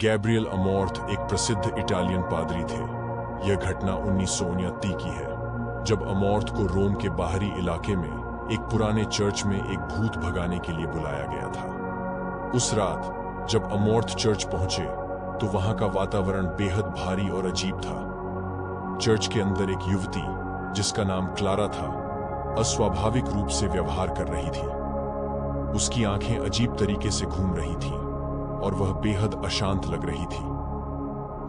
Gabriel अमोर्थ एक प्रसिद्ध Italian पादरी थे। यह घटना 1929 की है, जब अमोर्थ को रोम के बाहरी इलाके में एक पुराने चर्च में एक भूत भगाने के लिए बुलाया गया था। उस रात जब अमोर्थ चर्च पहुंचे तो वहां का वातावरण बेहद भारी और अजीब था। चर्च के अंदर एक युवती, जिसका नाम क्लारा था, अस्वाभाविक रूप से व्यवहार कर रही थी। उसकी आंखें अजीब तरीके से घूम रही थीं और वह बेहद अशांत लग रही थी।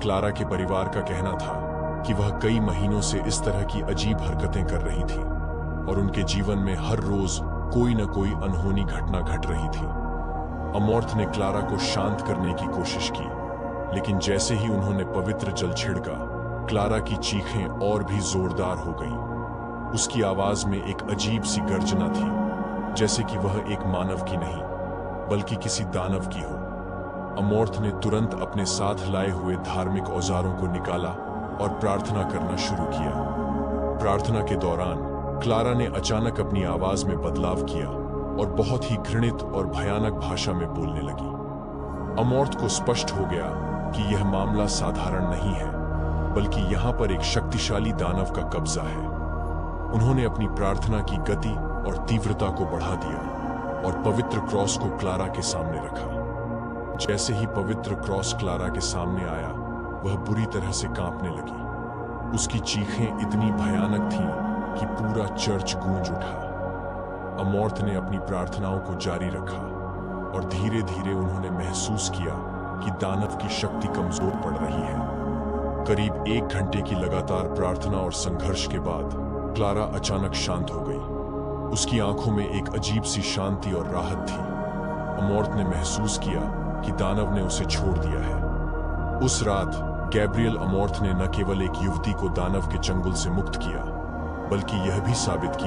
क्लारा के परिवार का कहना था कि वह कई महीनों से इस तरह की अजीब हरकतें कर रही थी और उनके जीवन में हर रोज कोई न कोई अनहोनी घटना घट रही थी। अमोर्थ ने क्लारा को शांत करने की कोशिश की, लेकिन जैसे ही उन्होंने पवित्र जल छिड़का, क्लारा की चीखें और भी जोरदार हो गईं। उसकी आवाज में एक अजीब सी गर्जना थी, जैसे कि वह एक मानव की नहीं बल्कि किसी दानव की हो। अमोर्थ ने तुरंत अपने साथ लाए हुए धार्मिक औजारों को निकाला और प्रार्थना करना शुरू किया। प्रार्थना के दौरान क्लारा ने अचानक अपनी आवाज में बदलाव किया और बहुत ही घृणित और भयानक भाषा में बोलने लगी। अमोर्थ को स्पष्ट हो गया कि यह मामला साधारण नहीं है, बल्कि यहाँ पर एक शक्तिशाली दानव का कब्जा है। उन्होंने अपनी प्रार्थना की गति और तीव्रता को बढ़ा दिया और पवित्र क्रॉस को क्लारा के सामने रखा। जैसे ही पवित्र क्रॉस क्लारा के सामने आया, वह बुरी तरह से कांपने लगी। उसकी चीखें इतनी भयानक थीं कि पूरा चर्च गूंज उठा। अमोर्थ ने अपनी प्रार्थनाओं को जारी रखा और धीरे धीरे उन्होंने महसूस किया कि दानव की शक्ति कमजोर पड़ रही है। करीब 1 घंटे की लगातार प्रार्थना और संघर्ष के बाद क्लारा अचानक शांत हो गई। उसकी आंखों में एक अजीब सी शांति और राहत थी। अमोर्थ ने महसूस किया कि दानव ने उसे छोड़ दिया है। उस रात गैब्रियल अमोर्थ ने न केवल एक युवती को दानव के चंगुल से मुक्त किया, बल्कि यह भी साबित किया